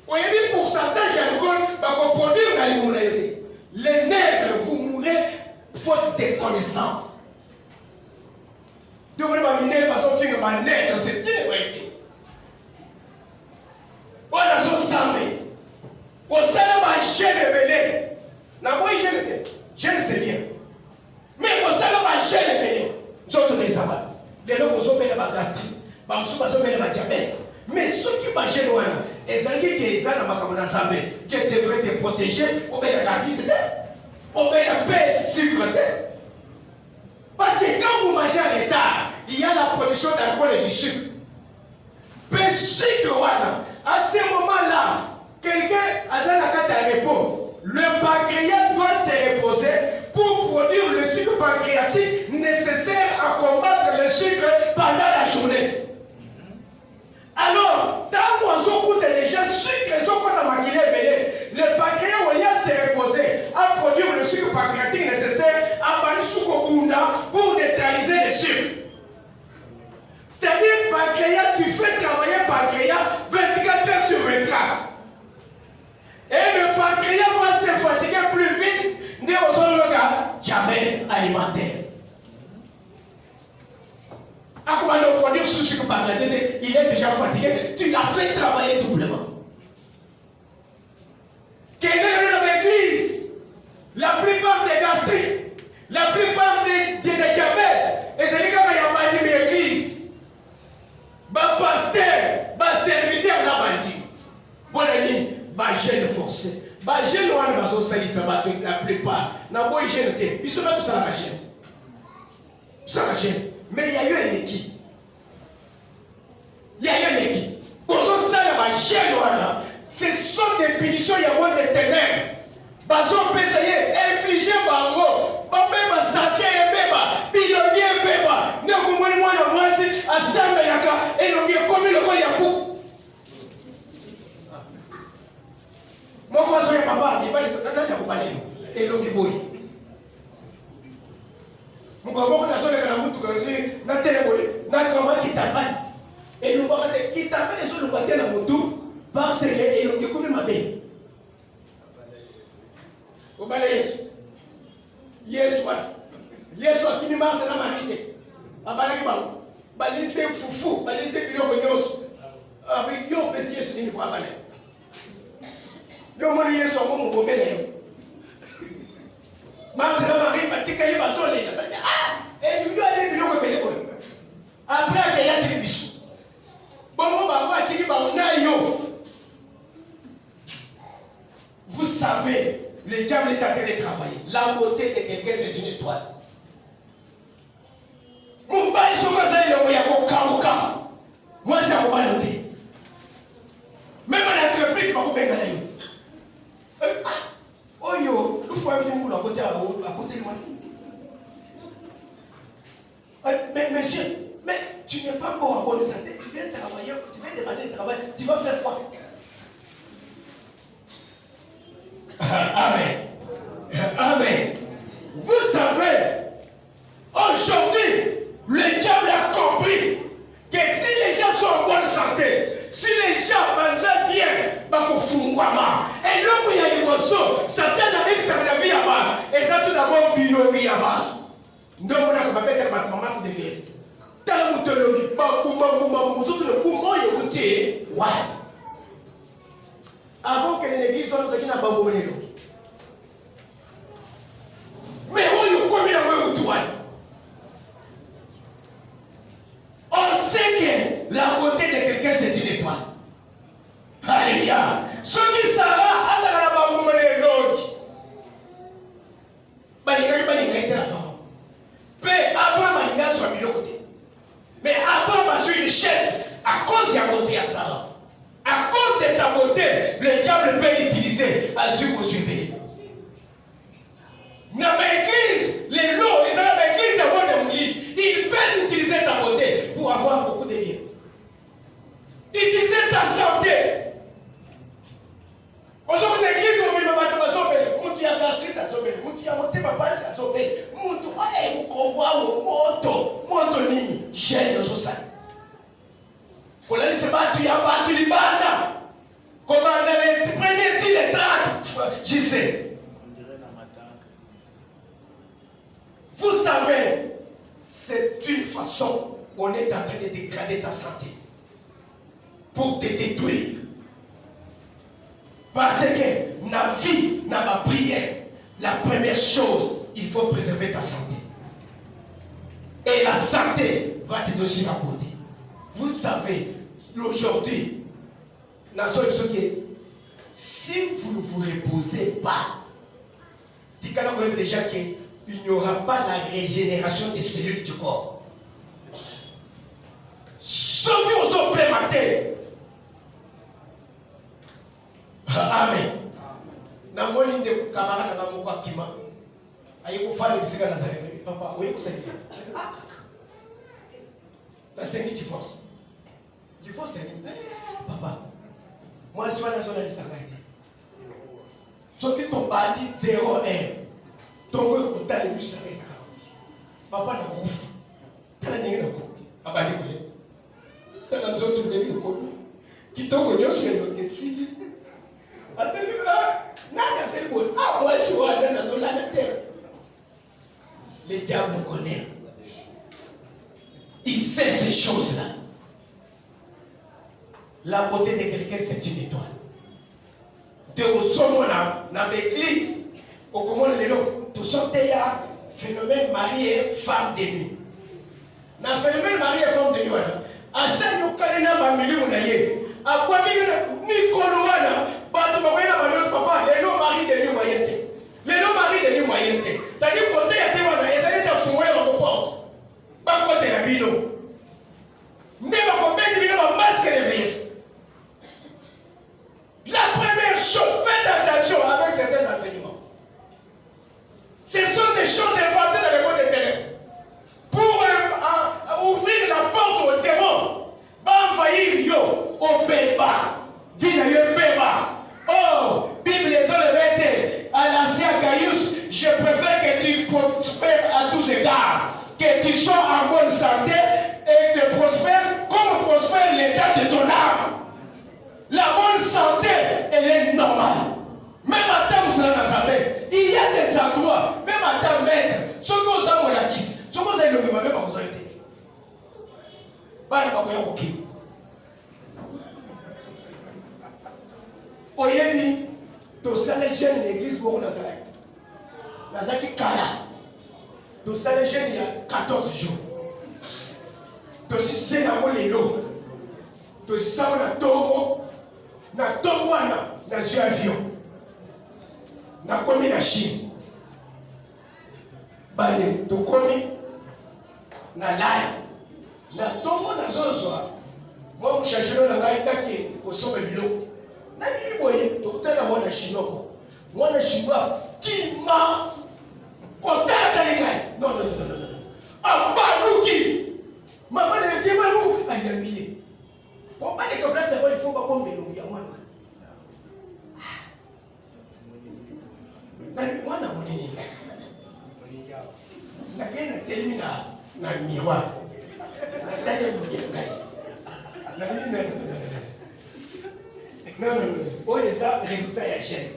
[SPEAKER 1] Vous voyez, le pourcentage d'alcool va produire dans l'immunité. Les nègres, vous mourrez faute de connaissances. Donc, vous avez parce qu'on fait que ma nègre, c'est une vérité. On a son samé. On sait que je ne belé. Non, moi, je ne sais bien. Mais on sait que je ne belé. Nous autres, les amas. Les gens qui ont fait la gastrite, ils ont fait la diabète. Mais ceux qui mangent le wana, ils ont dit qu'ils ont je devrais te protéger au bien de l'acide, au bien de la paix sucre. Parce que quand vous mangez à l'état, il y a la production d'alcool et du sucre. Mais sucre wana, à ce moment-là, quelqu'un a la carte à répondre. Le pancréas doit se reposer pour produire le sucre pancréatique nécessaire à combattre le sucre pendant la journée. Alors, tant qu'on écoute les gens sucre, ils ont qu'on a maquillé belé. Le pancréas, au lieu de se reposer à produire le sucre pancréatique nécessaire Bah, jeune wana bazo salisa ba avec la plupart. Na boy jeune te. Ils sont là tout ça la jeune. Ça la jeune. Mais il y a eu une équipe. Il y a eu une équipe. Pour ça la jeune wana. Ce sont des punitions il y a moins de ténèbres. Bazo pesaye infliger bango. Ba beba saké beba. Bilongie beba. Ne kumoni mwana mwasi asamba yaka elongie komi loko ya ku. Moko azoya papa ni bali nani akubali elongi boy. Moko na sole kana mutu kazi na tele boy na kama kitabani. Elongo kate kitabani zo lobate na mutu parce que elongi komi mabe. Obale Yesu. Yesu wa. Yesu akini marde na marite. Abala ki bawo. Bali se fufu, bali se biloko nyoso. Abi yo pesi Yesu nini kwa abale. Yo moni Yesu amomo bobele yo. Marde na marite batika ye bazole na. Ah, et du yo ale biloko pele ko. Après que ya tiki bisu. Bomo ba kwa tiki ba na yo. Vous savez, le diable est en train de travailler. La beauté de quelqu'un, c'est une étoile. Mon bail, ce que c'est, il y a un cas. Moi, c'est un baloté. Même en entreprise, je ne sais pas comment. Oh yo, nous faisons un peu à côté de moi. Mais monsieur, mais tu n'es pas encore en bonne santé. Tu viens travailler, tu viens demander le travail. Tu vas faire quoi? Amen. Amen. Vous savez, aujourd'hui, le diable a compris que si les gens sont en bonne santé, si les gens mangent bien, et là où il y a des morceaux, Satan arrive sur la vie là-bas, et ça tout d'abord binomi là-bas. Donc on a comme avec ma maman c'est des vestes. Tant que tu le avant que l'église soit nous n'a pas abandonné l'eau. Mais où est-ce qu'on est au toit? On sait que la beauté de quelqu'un c'est une étoile. Alléluia. Ce qui sera, à la abandonné l'eau. Balinga était la femme. Mais Abraham a soit mis de côté. Mais Abraham a su une richesse à cause de la beauté à Sarah. À cause de ta beauté, le diable peut l'utiliser à ce que tu bénis. Dans l'église, les lots, ils ont l'église à mon lit. Ils peuvent utiliser ta beauté pour avoir beaucoup de bien. Utiliser ta santé. Aujourd'hui, l'église, on va mettre ma santé. On dit à la suite à sauver. On dit à monter ma base à sauver. On dit à mon nini. J'ai le social. Pour aller se battre, il y a battu les bandes. Comment on allait prendre les tracts? Je sais. Vous savez, c'est une façon, on est en train de dégrader ta santé. Pour te détruire. Parce que la vie, dans ma prière, la première chose, il faut préserver ta santé. Et la santé va te donner la beauté. Vous savez, aujourd'hui, si vous ne vous reposez pas, déjà qu'il n'y aura pas la régénération des cellules du corps. Ceux qui ont prématé. Amen. Papa, oui, vous savez. T'as 5 divorces. Divorce, c'est papa. Moi, je suis dans la zone de Sanghaï. Sauf que ton bandi 0-1. Ton gars, il t'a le muscle. Papa n'a ouf. T'as la nègre d'accord. Papa n'a pas. T'as la zone de l'église. Qui t'a connu, c'est le décide. Attends, n'a fait le bon. Ah, moi, je suis dans la zone de la terre. Le diable nous connaît. Il sait ces choses-là. La beauté de quelqu'un, c'est une étoile. De dans l'église, au comment tout ça, il y a phénomène mari et femme de nuit. Dans le phénomène mari et femme de nuit, à ça, nous avons un million de à quoi nous avons papa, et nous oyebi tosala jeune l'église moko nazalaki nazalaki kala tosala jeune ya 14 jours tosise nango lelo tosisango na ntongo wana nazwi avion nakomi na Chine bale tokomi na lai na ntongo nazozwa mwa mushashino na ngai ndake kosomba biloko nandimi boye tokutana mwana chinois kima kotala tali ngai non abaluki mama ne tema luku ayambie obale ka place ya il faut ba bombe longi ya mwana mwana monene na kena termina na miroir na tanya longi ngai non. Oye, ça, résultat ya chaîne.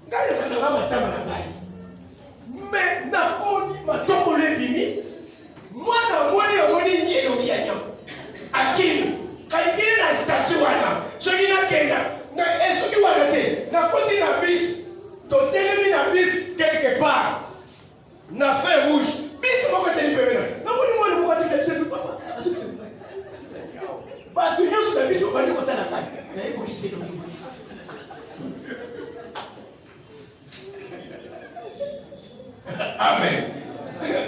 [SPEAKER 1] Ngai ça na matama na ngai. Mais na koni matoko le bimi. Mwana mwoni nyelo ya nyama. Akili. Kaingine na statue wana. So ina kenda. Na esuki wana te. Na koti na bis. To telemi na bis quelque part. Na feu rouge. Bis moko teli pemena. Na mwoni moko teli pemena papa. Ba tu nyusu na biso bandi kotala kai. Na iko kiselo ni.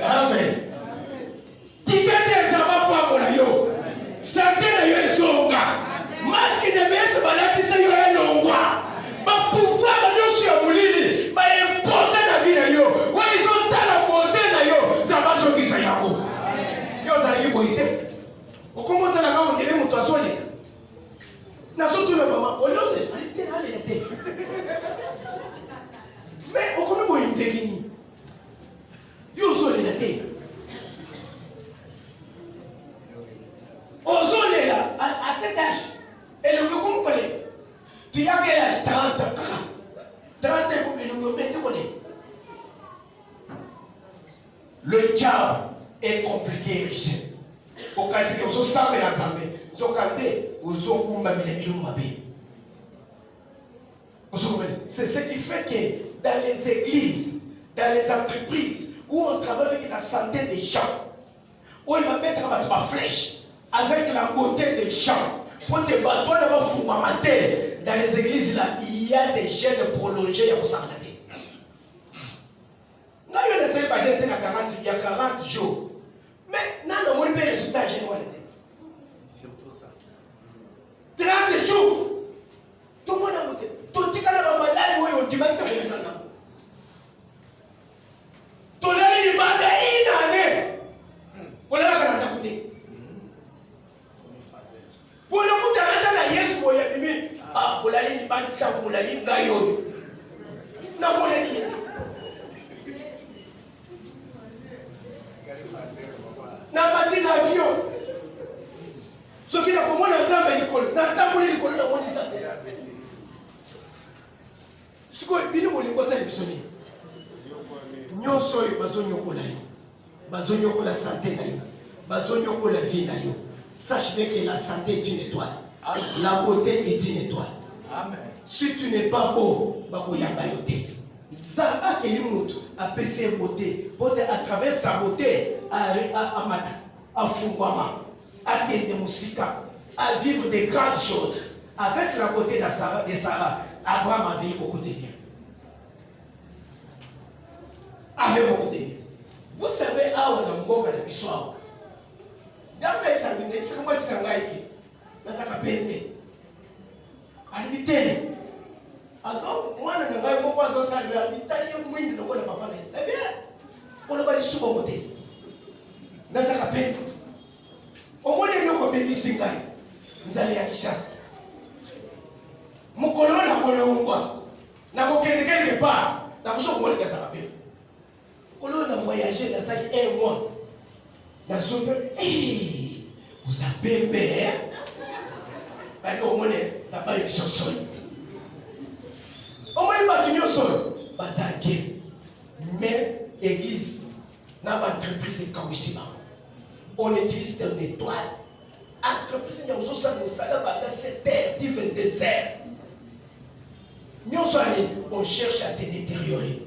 [SPEAKER 1] Amen. Tikete zama kwa na yo. Santé na yo ezonga. Maski de bese balatisa yo elongwa. Ba pouvoir nyusu ya mulini, ba impose na vie na yo. Wa izotala bonde na yo, zama zongisa yako. Yo zali boite. Okomota na ngao ndele mutu asole. Na sotu na mama, oloze, alite alete. Mais okomi bo indegini. Yo zole na te. Ozole là à cet âge. Et le vous comprenez. Tu as quel âge? 30 ans. 30 ans pour le connaît. Le diable est compliqué, Richard. Au cas où vous savez la Zambie, vous avez c'est ce qui fait que dans les églises, dans les entreprises, où on travaille avec la santé des gens, où il va mettre ma flèche avec la beauté des gens, pour te battre dans les églises là, il y a des gènes prolongés à vous s'arrêter. Nous avons essayé il y a 40 jours. Mais non, on a des résultats généraux. Surtout ça. 30 jours. Tout le monde a voté. Tout le monde a voté. Tout le monde a voté. Tout le monde a voté. Tout le monde a voté. Pour le monde a voté. Yes, boy, ah, pour la ligne, pas de temps pour la ligne, gaillot. Non, pour la ligne. Na mati na avion. Ce qui n'a pas moi dans ça, mais l'école. Na tambour l'école na moni ça. Ce que bino bolingo ça lebisoni. Nyonso bazonyo kola yo. Bazonyo kola santé na yo. Bazonyo kola vie na yo. Sache bien que la santé est une étoile. La beauté est une étoile. Amen. Si tu n'es pas beau, bakoyamba yo te. Zamba kelimutu a péché beauté. Beauté à travers sa beauté à mata, à fungwama, à kende musika, à vivre des grandes choses. Avec la beauté de Sarah, Abraham a vécu beaucoup de bien. Avec beaucoup de bien. Vous savez, à on a un bon histoire. Dans mes examens, c'est comme si on a été dans sa peine. À l'ité. Alors, moi, je ne sais pas si on a été l'Italie, moi, je ne sais pas. Eh bien, on a été souvent voté. Dans sa peine. Au moins, il y a un bébé singaï. Vous allez à Kishas. Mon colon n'a pas le hongrois. N'a pas quelque part. N'a pas besoin de voir les gars à peine. Colon a voyagé dans sa vie un mois. Dans son peuple, vous avez mère. Maintenant, au moins, t'as pas eu son sol. Au moins, il va tenir au sol. Mais l'église n'a pas d'entreprise et on utilise une étoile. Entreprise, il y a aussi on cherche à te détériorer.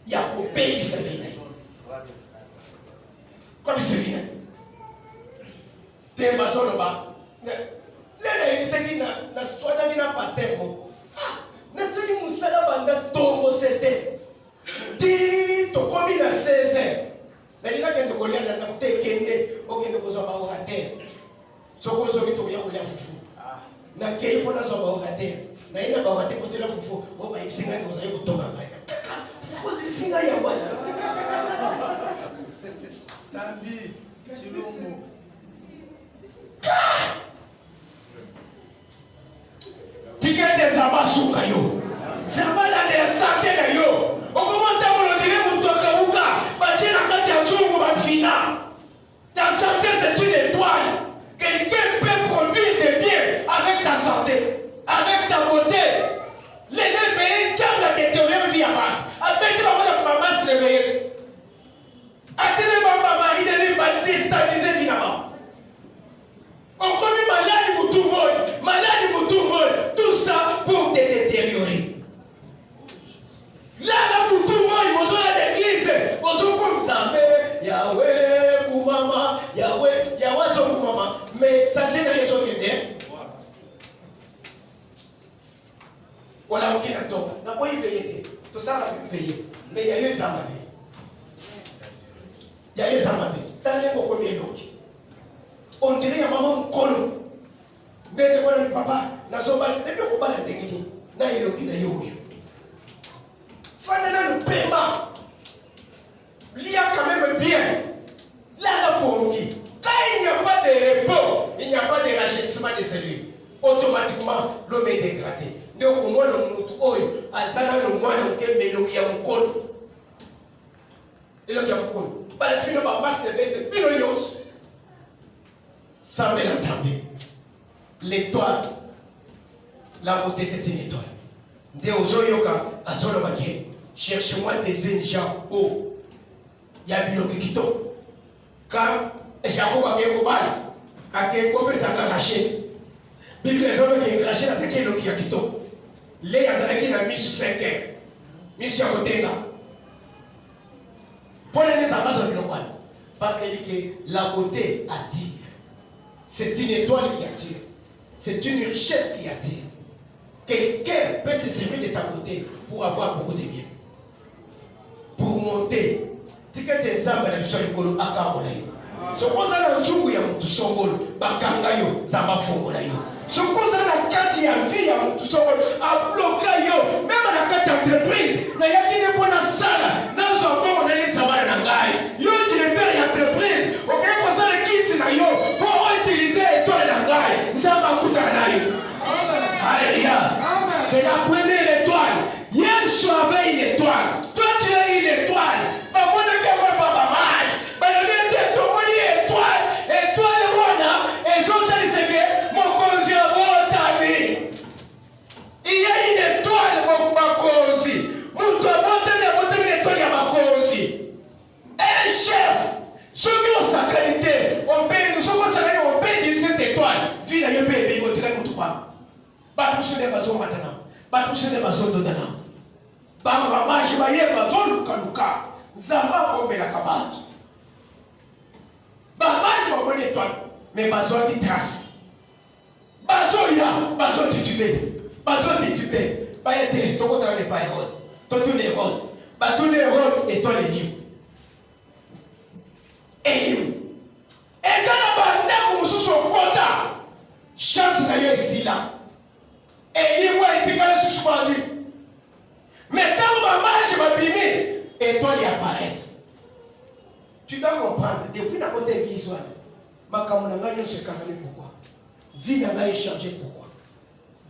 [SPEAKER 1] Il y a un pays qui se vient. Comme il se vient. Tu es ma zone là-bas. Les gens qui sont pasteur. Ne sais pas si vous tombe c'était. Dis, tu commis à 16 ans. Mais il y a quelqu'un qui a été kende, aucun de vos hommes à terre. Ce que vous avez trouvé, vous avez fou. Na kei pour la zone à terre. Na ina ba wate ko tela fufu, o ba isinga ngo zayo kutoka ba. Fufu zisinga ya bwana.
[SPEAKER 3] Sambi, Chilombo.
[SPEAKER 1] Tikete za basuka yo. Zambala de santé na yo. Okomanta mo dire mutu akauka, ba tena kati ya zungu ba fina. Ta santé c'est une étoile. Quelqu'un peut produire des biens avec ta santé. Avec ta beauté, les deux pays qui ont la détériorée vie à part. Avec la maman se réveille. Avec la maman, il est déstabilisé finalement. On commet malade pour tout le monde. Malade pour tout le monde. Tout ça pour te détériorer. Là, pour tout le monde, ils vont à l'église. Ils vont comme Zambé. Yahweh pour maman. Yahweh pour maman. Mais ça ne rien sur le bien. On a oublié un temps. On n'a pas payé. Tout ça, on a pu payer. Mais il y a eu des amadés. Il y a eu des amadés. T'as vu qu'on connaît l'autre. On dirait à maman Kolo. Mais le papa, n'a pas de pas la déguisée. N'a eu l'autre qui n'a eu. Fadena le paiement. Il y a quand même bien. Là, là pour qui. Quand il n'y a pas de repos, il n'y a pas de rachètement de cellules. Automatiquement, l'homme est dégradé. Donc, moi, le moutou, azana le moi, le mélodie à mon col. Et le gars, mon col. Par la suite, on va passer de c'est pilonios. Ça met l'ensemble. L'étoile, la beauté, c'est une étoile. De Ozoyoka, Azolo Magie, cherchez-moi des gens hauts. Il y a un qui quito. Quand Jacob a gagné au bal, à quel point ça a arraché. Bible les hommes qui ont craché dans ce qui est le quito. Les Azanaki n'a mis sur 5 heures. Mis sur côté là. Pour les amazons de l'Owan. Parce qu'il dit que la beauté attire. C'est une étoile qui attire. C'est une richesse qui attire. Quelqu'un peut se servir de ta beauté pour avoir beaucoup de biens. Pour monter. Si tu as des âmes, tu as des âmes à Karonayo. Si tu as des âmes à Songolo, Bakangayo, Zambafongonayo. Si tu as des âmes à vie à Songolo, à Blocayo, même à la carte d'entreprise, il y a qui n'est pas dans la salle. Nous sommes dans les sables d'Angaï. Yo, directeur d'entreprise, ok, comme ça, les qui sont là, pour utiliser l'étoile d'Angaï. Zambakoutanayo. Alléluia. C'est la première étoile. Yesu avait une étoile. Toi, tu as une étoile. Mais moi, je ne sais pas mal. Mais je vais te donner une étoile. Étoile, Rona. Et je vais te dire que mon conseil est il y a une étoile, mon conseil. Mon étoile, un chef. Ceux qui ont sa qualité, on paye de cette étoile. Vie n'a pas payé, mais on dirait que tout pas. Batouche des bazons maintenant. Batouche des bazons d'Odana. Bama je vais bazon Luka. Zamba bombe la kabatu. Bama je vais étoile. Mais bazon qui trace. Bazon ya, bazon titubé. Bazon titubé. Bayete, toko ça n'est pas erreur. Toto les rods. Batou les rods étoile les livres. Et ça n'a pas d'air sous son quota. Chance d'ailleurs ici là. Et il va être suspendu. Mais tant maman, je vais bimer. Et toi, il apparaît. Tu dois comprendre. Depuis la côté de l'Israël, ma camarade n'a se calmer pourquoi. Vie n'a pas échangé pourquoi.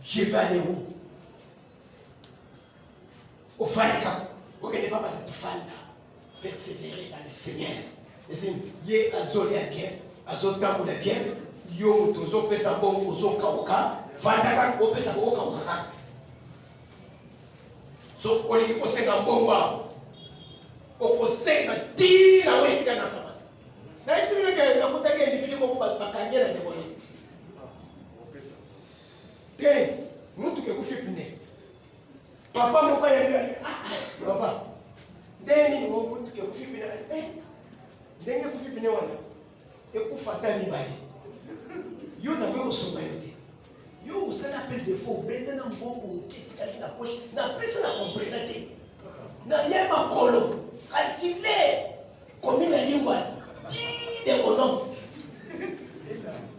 [SPEAKER 1] Je vais aller où? Au Falca. Vous ne pas passer de Falca. Persévérer dans le Seigneur. Yé azolé à bien. Azotamou la bien. Yo, tozo pesa bon, ozo kaoka. Vandaka ko pesa ko kaoka. So on est au Sénégal bon au Sénégal tira oui kana sama. Na hivi vile kwa kutaka ni vile kwa bakanyera ndio. te mutu ke kufi pine papa moko ya papa ndeni ngo mutu ke kufi pine ndenge kufi pine wana ekufata ni bali yo na ko soba yote yo usana appel de faux benda na mbongo ukiti na poche na pesa na comprendre te na yema kolo calculer combien de lingua de onom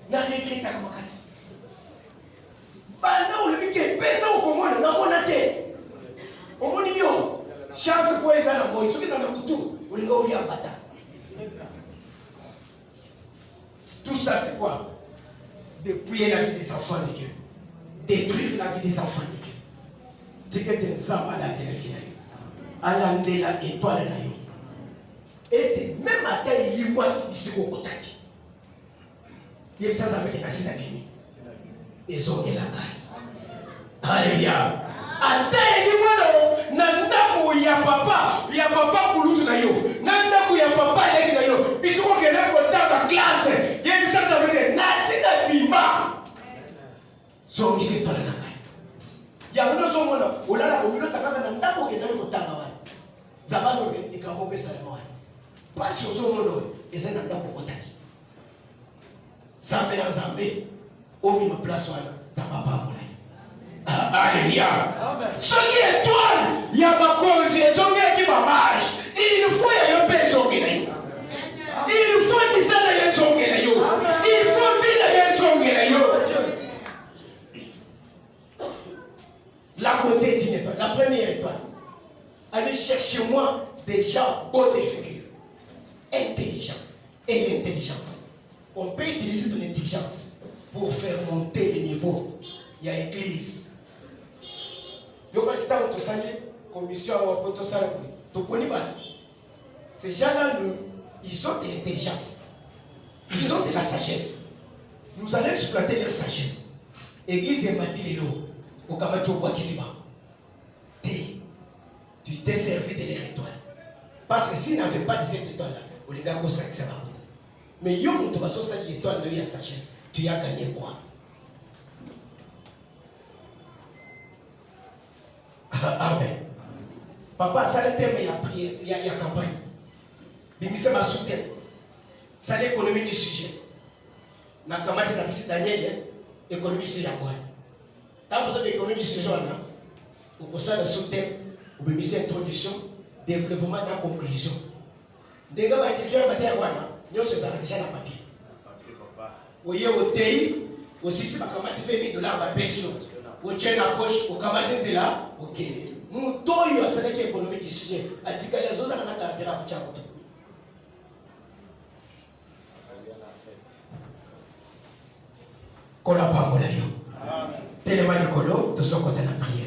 [SPEAKER 1] na regreta kama kasi bana ulibike pesa ukomona na mona te omoni yo chance kwa eza na moyo sokiza na kutu ulinga ulia bata. Tout ça c'est quoi? Dépouiller la vie des enfants de Dieu, détruire la vie des enfants de Dieu. C'est que des hommes à la vie à la étoile na yo et même à taille il moi ici au kotaki il y a ça avec la sinabini ils ont de la balle. Alléluia. À taille il moi nanda ya papa kulutu na yo nanda ya papa leki na yo biso ko kena ko taba classe il y a ça avec na sinabima so ici toi na ya uno so mona ulala umilo takama na ndako kena ko tanga wana zabano ke ikaboke sana mwana basi so mona eza na ndako kotaki zambe na zambe omi ma place wana za papa mona. Alléluia. Soki étoile ya bakonzi ezongela ki mamage il faut ya yo pe zongela yo il faut misala ya zongela yo il faut vila ya zongela yo. La beauté d'une étoile, la première étoile. Allez chercher moi des gens beaux de figure, intelligents. Et l'intelligence. On peut utiliser ton intelligence pour faire monter le niveau. Il y a l'église. Commission ces gens-là, ils ont de l'intelligence. Ils ont de la sagesse. Nous allons exploiter leur sagesse. Église est bâtie les lots. Au Kamato Wakisima. Tu t'es servi de leur étoile. Parce que s'il n'avait pas de cette étoile-là, on les gars, ça va. Mais yo, tu vas sortir l'étoile de la sagesse. Tu as gagné quoi? Amen. Papa, ça le thème, il y a prière, il y a campagne. Bimise ma soutien. Ça l'économie du sujet. Na campagne de la bise Daniel, économie sur la voie. Tant besoin d'économie du sujet, au poste de soutien, au bimise introduction, développement et conclusion. Des gars, ils disent, nous sommes déjà dans le papier. Au lieu au TI, aussi, c'est pas comment tu fais $1000 à pension. Au tien à poche, au camarade, c'est là, ok. Nous, toi, c'est l'économie du sujet. À dire que les autres, on a gardé la bouche à côté. Qu'on n'a pas mon aïe. Tellement de colo, tout ce qu'on a prié.